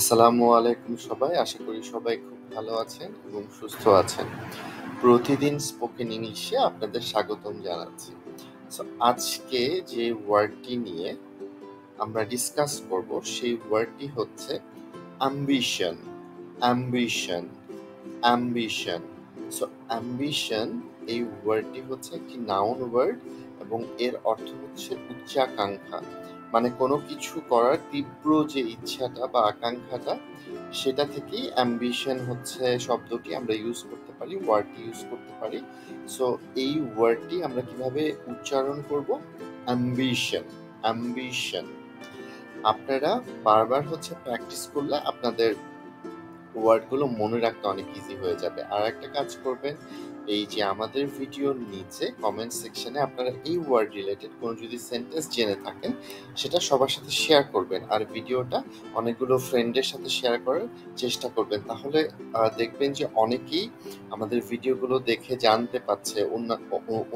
আসসালামু আলাইকুম সবাই। আশা করি সবাই খুব ভালো আছেন এবং সুস্থ আছেন। প্রতিদিন স্পোকেন ইংলিশে আপনাদের স্বাগতম জানাচ্ছি। সো আজকে যে ওয়ার্ডটি নিয়ে আমরা ডিসকাস করব সেই ওয়ার্ডটি হচ্ছে ambition. Ambition ambition so ambition এই ওয়ার্ডটি হচ্ছে একটি নাউন ওয়ার্ড এবং এর অর্থ হচ্ছে উচ্চাকাঙ্ক্ষা। মানে কোনো কিছু করার তীব্র যে ইচ্ছাটা বা আকাঙ্ক্ষাটা, সেটা থেকেই অ্যাম্বিশন হচ্ছে শব্দটি আমরা ইউজ করতে পারি, ওয়ার্ডটি ইউজ করতে পারি। সো এই ওয়ার্ডটি আমরা কিভাবে উচ্চারণ করব? অ্যাম্বিশন। অ্যাম্বিশন আপনারা বারবার হচ্ছে প্র্যাকটিস করলে আপনাদের ওয়ার্ডগুলো মনে রাখতে অনেক ইজি হয়ে যাবে। আর একটা কাজ করবেন, এই যে আমাদের ভিডিওর নিচে কমেন্ট সেকশনে আপনারা এই ওয়ার্ড রিলেটেড কোনো যদি সেন্টেন্স জেনে থাকেন সেটা সবার সাথে শেয়ার করবেন, আর ভিডিওটা অনেকগুলো ফ্রেন্ডের সাথে শেয়ার করার চেষ্টা করবেন। তাহলে দেখবেন যে অনেকেই আমাদের ভিডিওগুলো দেখে জানতে পারছে,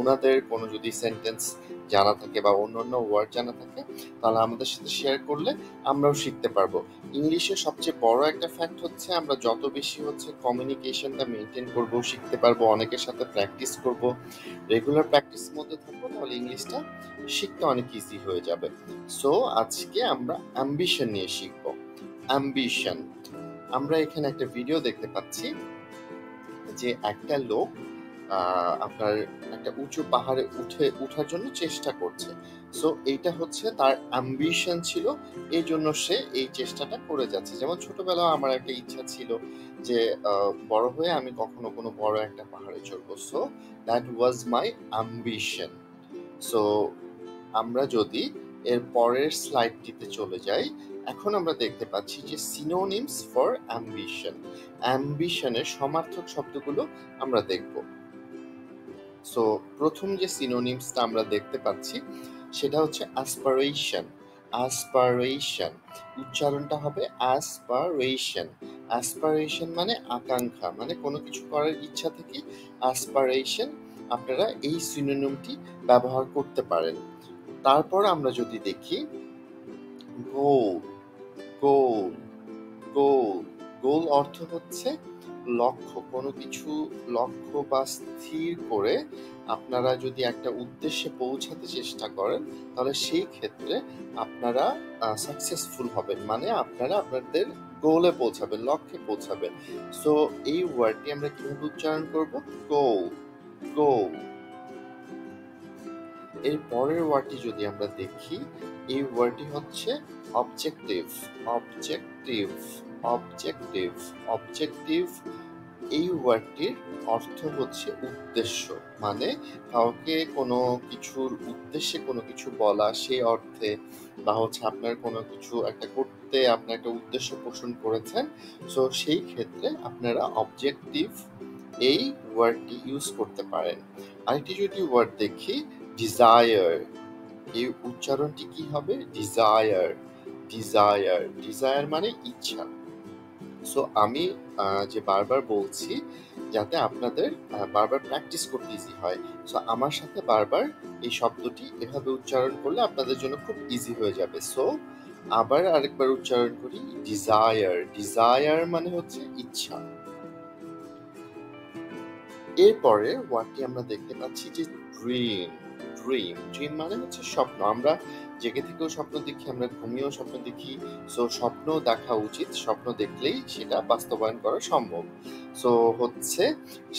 ওনাদের কোনো যদি সেন্টেন্স জানা থাকে বা অন্য ওয়ার্ড জানা থাকে, তাহলে আমাদের সাথে শেয়ার করলে আমরাও শিখতে পারবো। ইংলিশের সবচেয়ে বড় একটা ফ্যাক্ট হচ্ছে আমরা যত বেশি হচ্ছে কমিউনিকেশনটা মেনটেন করব, শিখতে পারবো, অনেকের সাথে প্র্যাকটিস করব, রেগুলার প্র্যাকটিসের মধ্যে থাকবো, তাহলে ইংলিশটা শিখতে অনেক ইজি হয়ে যাবে। সো আজকে আমরা অ্যাম্বিশন নিয়ে শিখবো। অ্যাম্বিশন, আমরা এখানে একটা ভিডিও দেখতে পাচ্ছি যে একটা লোক আপনার একটা উঁচু পাহাড়ে উঠার জন্য চেষ্টা করছে। সো এইটা হচ্ছে তার অ্যাম্বিশন ছিল, এই জন্য সে এই চেষ্টাটা করে যাচ্ছে। যেমন ছোটবেলায় আমার একটা ইচ্ছা ছিল যে বড় হয়ে আমি কখনো কোনো বড় একটা পাহাড়ে চড়বো। So that was my ambition. So আমরা যদি এর পরের স্লাইডটিতে চলে যাই, এখন আমরা দেখতে পাচ্ছি যে সিনোনিমস ফর অ্যাম্বিশন। অ্যাম্বিশনের সমার্থক শব্দগুলো আমরা দেখব। সো প্রথম যে সিনোনিমসটা আমরা দেখতে পাচ্ছি সেটা হচ্ছে অ্যাসপারেশন। অ্যাসপারেশন উচ্চারণটা হবে অ্যাসপারেশন। অ্যাসপারেশন মানে আকাঙ্ক্ষা, মানে কোনো কিছু করার ইচ্ছা থেকে অ্যাসপারেশন, আপনারা এই সিনোনিমটি ব্যবহার করতে পারেন। তারপর আমরা যদি দেখি গোল। গোল গোল গোল অর্থ হচ্ছে লক্ষ্য, কোনো কিছু লক্ষ্য বা স্থির করে আপনারা যদি একটা উদ্দেশ্যে পৌঁছাতে চেষ্টা করেন, তাহলে সেই ক্ষেত্রে আপনারা সাকসেসফুল হবেন, মানে আপনারা আপনাদের গোলে পৌঁছাবেন, লক্ষ্যে পৌঁছাবেন। সো এই ওয়ার্ডটি আমরা কিভাবে উচ্চারণ করব? গোল। গোল। এর পরের ওয়ার্ডটি যদি আমরা দেখি, এই ওয়ার্ডটি হচ্ছে অবজেক্টিভ। অবজেক্টিভ অবজেক্টিভ অবজেক্টিভ এই ওয়ার্ডটির অর্থ হচ্ছে উদ্দেশ্য, মানে কাউকে কোনো কিছুর উদ্দেশ্যে কোনো কিছু বলা, সেই অর্থে, বা হচ্ছে আপনার কোনো কিছু একটা করতে আপনার একটা উদ্দেশ্য পোষণ করেছেন, সো সেই ক্ষেত্রে আপনারা অবজেক্টিভ এই ওয়ার্ডটি ইউজ করতে পারেন। আরেকটি যদি ওয়ার্ড দেখি, ডিজায়ার। এই উচ্চারণটি কি হবে? ডিজায়ার। ডিজায়ার ডিজায়ার মানে ইচ্ছা। সো আমি যে বারবার বলছি যাতে আপনাদের বারবার প্র্যাকটিস করতে ইজি হয়, সো আমার সাথে বারবার এই শব্দটি এভাবে উচ্চারণ করলে আপনাদের জন্য খুব ইজি হয়ে যাবে। সো আবার আরেকবার উচ্চারণ করি, ডিজায়ার। ডিজায়ার মানে হচ্ছে ইচ্ছা। এরপরে ওয়ার্ডটি আমরা দেখতে পাচ্ছি যে ড্রিম। ড্রিম ড্রিম মানে হচ্ছে স্বপ্ন। আমরা জেগে থেকেও স্বপ্ন দেখি, আমরা ঘুমিয়েও স্বপ্ন দেখি। সো স্বপ্ন দেখা উচিত, স্বপ্ন দেখলেই সেটা বাস্তবায়ন করা সম্ভব। সো হচ্ছে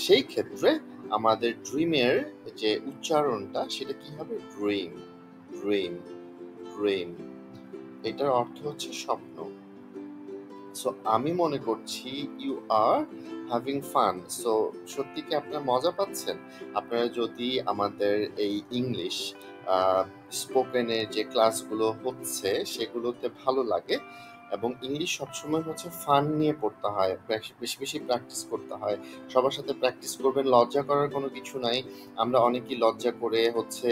সেই ক্ষেত্রে আমাদের ড্রিমের যে উচ্চারণটা সেটা কি হবে? ড্রিম। ড্রিম ড্রিম এটার অর্থ হচ্ছে স্বপ্ন। সো আমি মনে করছি you are having fun. So সত্যি কি আপনারা মজা পাচ্ছেন? আপনারা যদি আমাদের এই ইংলিশ স্পোকেনের যে ক্লাসগুলো হচ্ছে সেগুলোতে ভালো লাগে, এবং ইংলিশ সবসময় হচ্ছে ফান নিয়ে পড়তে হয়, বেশি বেশি প্র্যাকটিস করতে হয়। সবার সাথে প্র্যাকটিস করবেন, লজ্জা করার কোনো কিছু নাই। আমরা অনেকেই লজ্জা করে হচ্ছে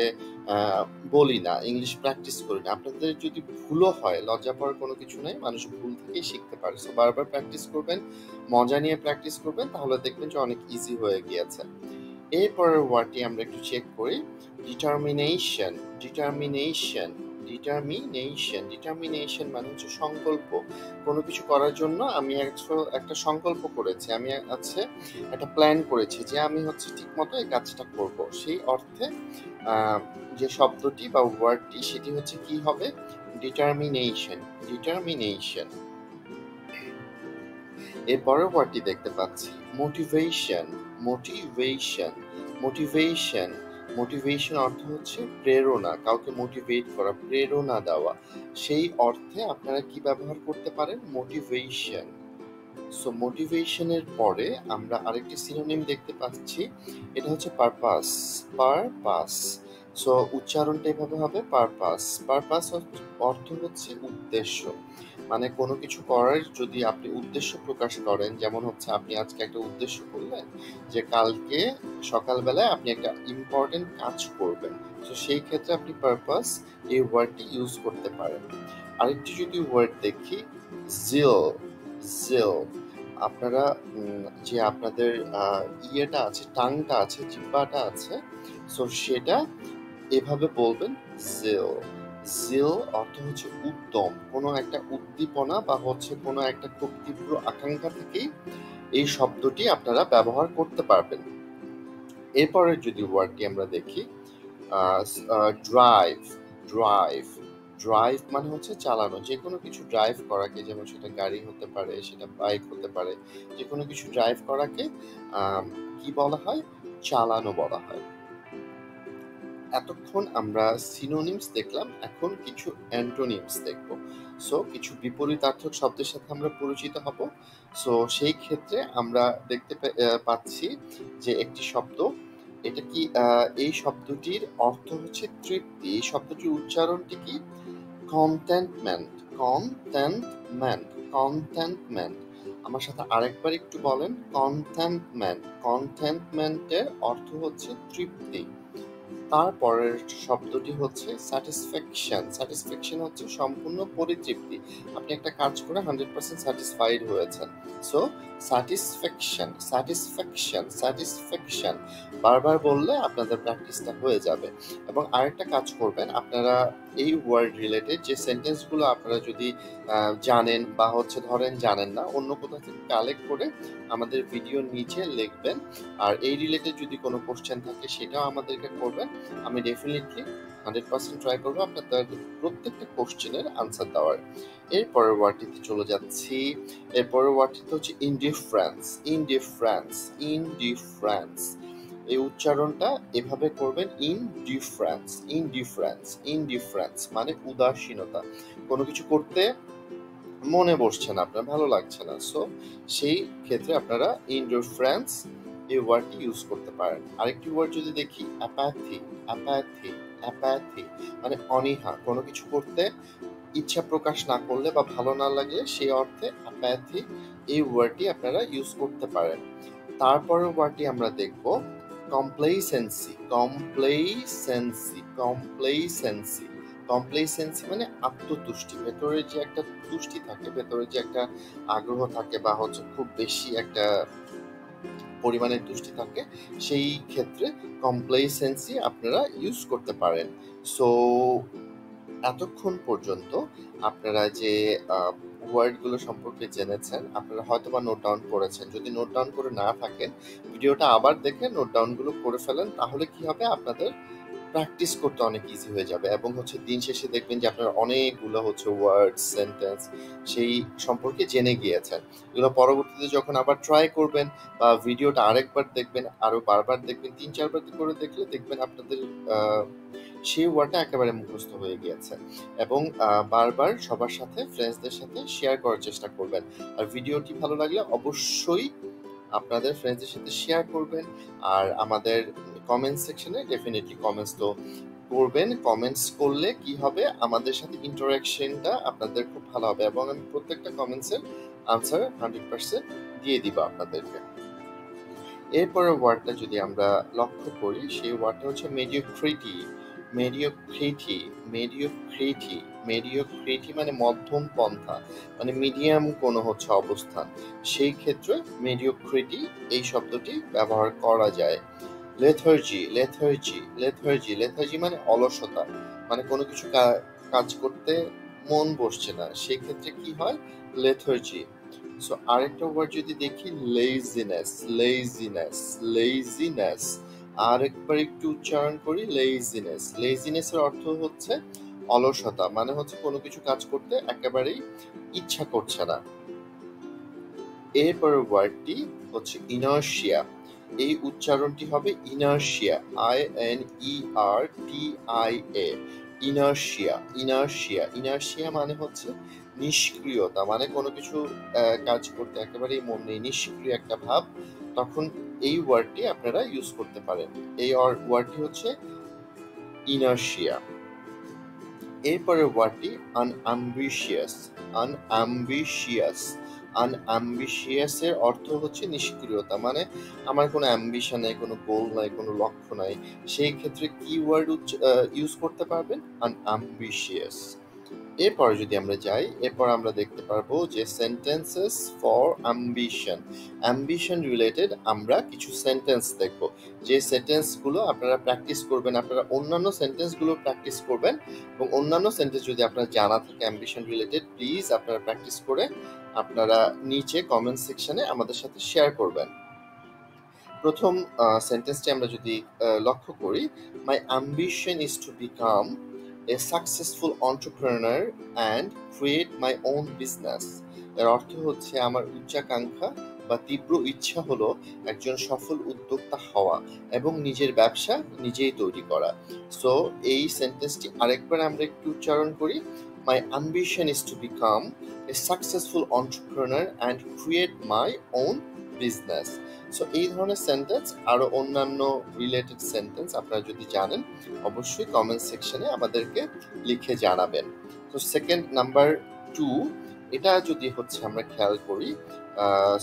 বলি না, ইংলিশ প্র্যাকটিস করি না। আপনাদের যদি ভুলও হয়, লজ্জা পাওয়ার কোনো কিছু নেই, মানুষ ভুল থেকেই শিখতে পারে। সো বারবার প্র্যাকটিস করবেন, মজা নিয়ে প্র্যাকটিস করবেন, তাহলে দেখবেন যে অনেক ইজি হয়ে গিয়েছে। এরপরের ওয়ার্ডটি আমরা একটু চেক করি, ডিটারমিনেশন। ডিটারমিনেশন ডিটারমিনেশন মানে হচ্ছে সংকল্প। কোনো কিছু করার জন্য আমি একটা সংকল্প করেছি, আমি একটা প্ল্যান করেছি যে আমি ঠিক মতো এই কাজটা করব। সেই অর্থে যে শব্দটি বা ওয়ার্ডটি সেটি কি হবে? ডিটারমিনেশন। এর পরের ওয়ার্ডটি দেখতে পাচ্ছি মোটিভেশন। মোটিভেশন অর্থ হচ্ছে প্রেরণা, কাউকে মোটিভেট করা, প্রেরণা দেওয়া। সেই অর্থে আপনারা কি ব্যবহার করতে পারেন? মোটিভেশন। সো মোটিভেশনের পরে আমরা আরেকটি সিনোনিম দেখতে পাচ্ছি, এটা হচ্ছে পারপাস। সো উচ্চারণটা এভাবে হবে পারপাস অর্থ হচ্ছে উদ্দেশ্য। মানে কোনো কিছু করার যদি আপনি উদ্দেশ্য প্রকাশ করেন, যেমন আপনি আজকে একটা উদ্দেশ্য করলেন যে কালকে সকালবেলায় আপনি একটা ইম্পর্টেন্ট কাজ করবেন, তো সেই ক্ষেত্রে আপনি পারপাস এই ওয়ার্ডটি ইউজ করতে পারেন। আরেকটি যদি ওয়ার্ড দেখি জিল। আপনারা যে আপনাদের ইয়েটা আছে, টাংটা আছে, জিহ্বাটা আছে, সো সেটা এভাবে বলবেন জিল অর্থ হচ্ছে উদ্যম, কোনো একটা উদ্দীপনা বা কোনো একটা খুব তীব্র আকাঙ্ক্ষা থেকেই এই শব্দটি আপনারা ব্যবহার করতে পারবেন। এরপরে যদি ওয়ার্ডটি আমরা দেখি ড্রাইভ মানে হচ্ছে চালানো, যে কোনো কিছু ড্রাইভ করাকে, যেমন সেটা গাড়ি হতে পারে, সেটা বাইক হতে পারে, যে কোনো কিছু ড্রাইভ করাকে কি বলা হয়? চালানো বলা হয়। এতক্ষণ আমরা সিনোনিমস দেখলাম, এখন কিছু অ্যান্টোনিমস দেখব। সো কিছু বিপরীতার্থক শব্দের সাথে আমরা পরিচিত হব। সো সেই ক্ষেত্রে আমরা দেখতে পাচ্ছি যে একটি শব্দ, এটা কি এই শব্দটির অর্থ হচ্ছে তৃপ্তি। এই শব্দটির উচ্চারণটি কি? কন্টেন্টমেন্ট। আমার সাথে আরেকবার একটু বলেন, কন্টেন্টমেন্টের অর্থ হচ্ছে তৃপ্তি। তারপরের শব্দটি হচ্ছে স্যাটিসফ্যাকশন হচ্ছে সম্পূর্ণ পরিতৃপ্তি। আপনি একটা কাজ করে 100% স্যাটিসফাইড হয়েছেন। সো স্যাটিসফ্যাকশন বারবার বললে আপনাদের প্র্যাকটিসটা হয়ে যাবে। এবং আরেকটা কাজ করবেন, আপনারা এই ওয়ার্ড রিলেটেড যে সেন্টেন্সগুলো আপনারা যদি জানেন বা ধরেন জানেন না, অন্য কোথাও থেকে কালেক্ট করে আমাদের ভিডিওর নিচে লিখবেন। আর এই রিলেটেড যদি কোনো কোশ্চেন থাকে সেটাও আমাদেরকে করবেন। আমি ডেফিনেটলি 100% ট্রাই করবো আপনাদের প্রত্যেকটা কোশ্চেনের আনসার দেওয়ার। এর পরের ওয়ার্ডটিতে চলে যাচ্ছি। এর পরের ওয়ার্ডটিতে হচ্ছে ইনডিফারেন্স। এই উচ্চারণটা এভাবে করবেন, ইনডিফারেন্স মানে উদাসীনতা, কোনো কিছু করতে মনে বসছে না, আপনার ভালো লাগছে না। সো সেই ক্ষেত্রে আপনারা ইনডিফারেন্স এই ওয়ার্ডটি ইউজ করতে পারেন। আরেকটি ওয়ার্ড যদি দেখি অ্যাপ্যাথি মানে অনীহা, কোনো কিছু করতে ইচ্ছা প্রকাশ না করলে বা ভালো না লাগলে সেই অর্থে অ্যাপ্যাথি এই ওয়ার্ডটি আপনারা ইউজ করতে পারেন। তারপরের ওয়ার্ডটি আমরা দেখব কমপ্লেসেন্সি মানে আত্মতুষ্টি। ভেতরে যে একটা তুষ্টি থাকে, ভেতরে যে একটা আগ্রহ থাকে বা খুব বেশি একটা পরিমাণের তুষ্টি থাকে, সেই ক্ষেত্রে কমপ্লেসেন্সি আপনারা ইউজ করতে পারেন। সো এতক্ষণ পর্যন্ত আপনারা যে ওয়ার্ডগুলো সম্পর্কে জেনেছেন, আপনারা হয়তোবা নোট ডাউন করেছেন। যদি নোট ডাউন করে না থাকেন, ভিডিওটা আবার দেখে নোট ডাউনগুলো করে ফেলেন, তাহলে কি হবে? আপনাদের প্র্যাকটিস করতে অনেক ইজি হয়ে যাবে এবং দিন শেষে দেখবেন যে আপনারা অনেকগুলো ওয়ার্ড সেন্টেন্স সেই সম্পর্কে জেনে গিয়েছেন। এগুলো পরবর্তীতে যখন আবার ট্রাই করবেন বা ভিডিওটা আরেকবার দেখবেন, আরো বারবার দেখবেন, 3-4 বার করে দেখলে দেখবেন আপনাদের সেই ওয়ার্ডটা একেবারে মুখস্থ হয়ে গিয়েছে। এবং বারবার সবার সাথে, ফ্রেন্ডসদের সাথে শেয়ার করার চেষ্টা করবেন। আর ভিডিওটি ভালো লাগলে অবশ্যই আপনাদের ফ্রেন্ডসদের সাথে শেয়ার করবেন। আর আমাদের কমেন্ট সেকশনে ডেফিনেটলি কমেন্টস তো করবেন। কমেন্টস করলে কি হবে? আমাদের সাথে ইন্টারাকশনটা আপনাদের খুব ভালো হবে এবং আমি প্রত্যেকটা কমেন্টসের আনসার 100% দিয়ে দিব আপনাদেরকে। এরপরের ওয়ার্ডটা যদি আমরা লক্ষ্য করি, সেই ওয়ার্ডটা হচ্ছে মেডিওক্রিটি মানে মধ্যম পন্থা, মানে মিডিয়াম কোনো অবস্থান। সেই ক্ষেত্রে মেডিওক্রিটি এই শব্দটি ব্যবহার করা যায়। লেথার্জি মানে অলসতা, মানে কোনো কিছু কাজ করতে মন বসছে না, সেক্ষেত্রে কি হয়? লেথার্জি। সো আরেকটা ওয়ার্ড যদি দেখি, লেজিনেস, লেজিনেস, লেজিনেস। আরেকবার একটু উচ্চারণ করি, লেজিনেস। লেজিনেসের অর্থ হচ্ছে অলসতা, মানে হচ্ছে কোনো কিছু কাজ করতে একেবারেই ইচ্ছা করছে না। এরপরের ওয়ার্ডটি হচ্ছে ইনার্শিয়া। এই উচ্চারণটি হবে inertia, INERTIA, inertia, inertia. Inertia মানে হচ্ছে নিষ্ক্রিয়তা, মানে কোনো কিছু কাজ করতে একেবারেই মন নেই, নিষ্ক্রিয় একটা ভাব, তখন এই ওয়ার্ডটি আপনারা ইউজ করতে পারেন। এই ওয়ার্ডটি হচ্ছে ইনার্শিয়া। এরপরের ওয়ার্ডটি আনঅ্যাম্বিশিয়াস, আনঅ্যাম্বিশিয়াস। আনঅ্যাম্বিশিয়াস এর অর্থ হচ্ছে নিষ্ক্রিয়তা, মানে আমার কোনো অ্যাম্বিশন নাই, কোনো গোল নাই, কোনো লক্ষ্য নাই, সেই ক্ষেত্রে কি ওয়ার্ড ইউজ করতে পারবেন? আনঅ্যাম্বিশিয়াস। এরপর যদি আমরা যাই, এরপর আমরা দেখতে পারবো যে sentences for ambition. Ambition related আমরা কিছু সেন্টেন্স দেখব, যে সেন্টেন্সগুলো আপনারা প্র্যাকটিস করবেন, আপনারা অন্যান্য সেন্টেন্সগুলো প্র্যাকটিস করবেন, এবং অন্যান্য সেন্টেন্স যদি আপনার জানা থাকে অ্যাম্বিশন রিলেটেড, প্লিজ আপনারা প্র্যাকটিস করে আপনারা নিচে কমেন্ট সেকশনে আমাদের সাথে শেয়ার করবেন। প্রথম সেন্টেন্সটি আমরা যদি লক্ষ্য করি, মাই ambition is to become a successful entrepreneur and create my own business. এর অর্থ হচ্ছে আমার উচ্চাকাঙ্ক্ষা বা তীব্র ইচ্ছা হলো একজন সফল উদ্যোক্তা হওয়া এবং নিজের ব্যবসা নিজেই তৈরি করা। সো এই সেন্টেন্সটি আরেকবার আমরা একটু উচ্চারণ করি, মাই ambition is to become a successful entrepreneur and create my own business. So এই ধরনের সেন্টেন্স আরো অন্যান্য রিলেটেড সেন্টেন্স আপনারা যদি জানেন, অবশ্যই কমেন্ট সেকশনে আমাদেরকে লিখে জানাবেন। তো সেকেন্ড নাম্বার 2, এটা যদি হচ্ছে আমরা খেয়াল করি,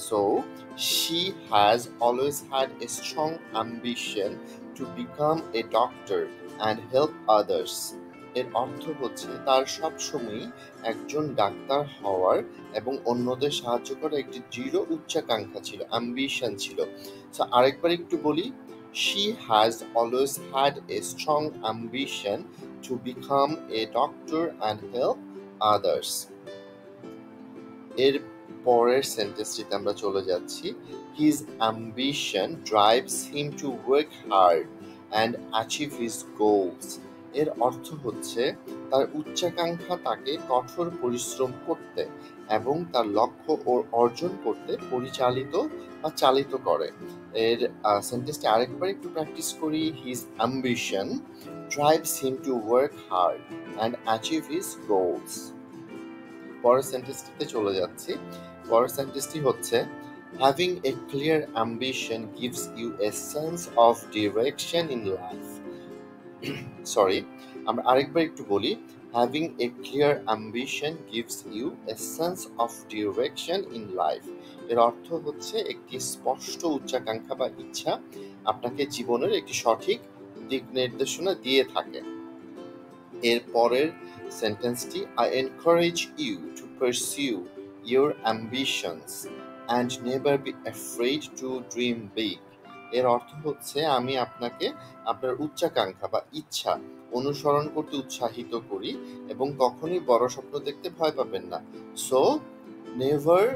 so she has always had a strong ambition to become a doctor and help others. এর অর্থ হচ্ছে তার সবসময়ই একজন ডাক্তার হওয়ার এবং অন্যদের সাহায্য করার একটি দৃঢ় উচ্চাকাঙ্ক্ষা ছিল, অ্যাম্বিশন ছিল। সো আরেকবার একটু বলি, she has always had a strong ambition to become a doctor and help others. এর পরের সেন্টেন্সটিতে আমরা চলে যাচ্ছি, his ambition drives him to work hard and achieve his goals. এর অর্থ হচ্ছে তার উচ্চাকাঙ্ক্ষা তাকে কঠোর পরিশ্রম করতে এবং তার লক্ষ্য অর্জন করতে পরিচালিত বা চালিত করে। এর সেন্টেন্সটি আরেকবার একটু প্র্যাকটিস করি, his ambition drives him to work hard and achieve his goals. পরের সেন্টেন্সটিতে চলে যাচ্ছি। পরের সেন্টেন্সটি হচ্ছে, having a clear ambition gives you a sense of direction in life. Sorry, আমরা আরেকবার একটু বলি, having a clear ambition gives you a sense of direction in life. এর অর্থ হচ্ছে একটি স্পষ্ট উচ্চাকাঙ্ক্ষা বা ইচ্ছা আপনাকে জীবনের একটি সঠিক দিক নির্দেশনা দিয়ে থাকে। এর পরের সেন্টেন্সটি, I encourage you to pursue your ambitions and never be afraid to dream big. এর অর্থ হচ্ছে আমি আপনাকে আপনার উচ্চাকাঙ্ক্ষা বা ইচ্ছা অনুসরণ করতে উৎসাহিত করি এবং কখনোই বড় স্বপ্ন দেখতে ভয় পাবেন না। So never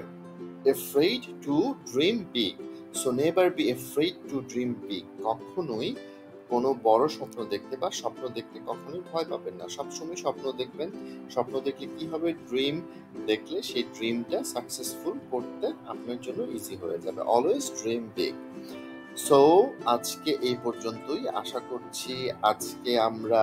afraid to dream big. So never be afraid to dream big. কখনোই কোনো বড় স্বপ্ন দেখতে বা স্বপ্ন দেখতে কখনোই ভয় পাবেন না, সবসময় স্বপ্ন দেখবেন। স্বপ্ন দেখলে কি হবে? ড্রিম দেখলে সেই ড্রিমটা সাকসেসফুল করতে আপনার জন্য ইজি হয়ে যাবে। Always dream big. সো আজকে এই পর্যন্তই। আশা করছি আজকে আমরা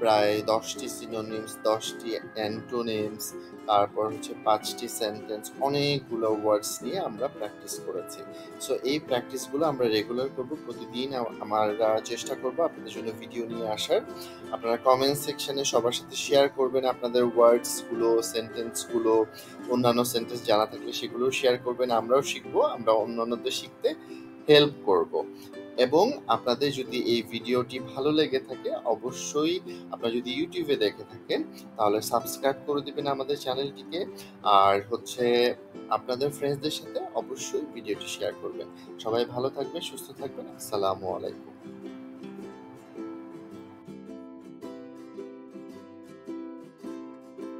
প্রায় 10টি সিনোনিমস, 10টি অ্যান্টোনিমস, তারপর হচ্ছে 5টি সেন্টেন্স, অনেকগুলো ওয়ার্ডস নিয়ে আমরা প্র্যাকটিস করেছি। সো এই প্র্যাকটিসগুলো আমরা রেগুলার করব, প্রতিদিন আমরা চেষ্টা করব আপনাদের জন্য ভিডিও নিয়ে আসার। আপনারা কমেন্ট সেকশনে সবার সাথে শেয়ার করবেন আপনাদের ওয়ার্ডসগুলো, সেন্টেন্সগুলো, অন্যান্য সেন্টেন্স জানা থাকলে সেগুলোও শেয়ার করবেন। আমরাও শিখবো, আমরা অন্যান্যদের শিখতে হেল্প করব। এবং আপনাদের যদি এই ভিডিওটি ভালো লেগে থাকে, অবশ্যই আপনারা যদি ইউটিউবে দেখে থাকেন তাহলে সাবস্ক্রাইব করে দিবেন আমাদের চ্যানেলটিকে, আর হচ্ছে আপনাদের ফ্রেন্ডসদের সাথে অবশ্যই ভিডিওটি শেয়ার করবেন। সবাই ভালো থাকবেন, সুস্থ থাকবেন। আসসালামু আলাইকুম।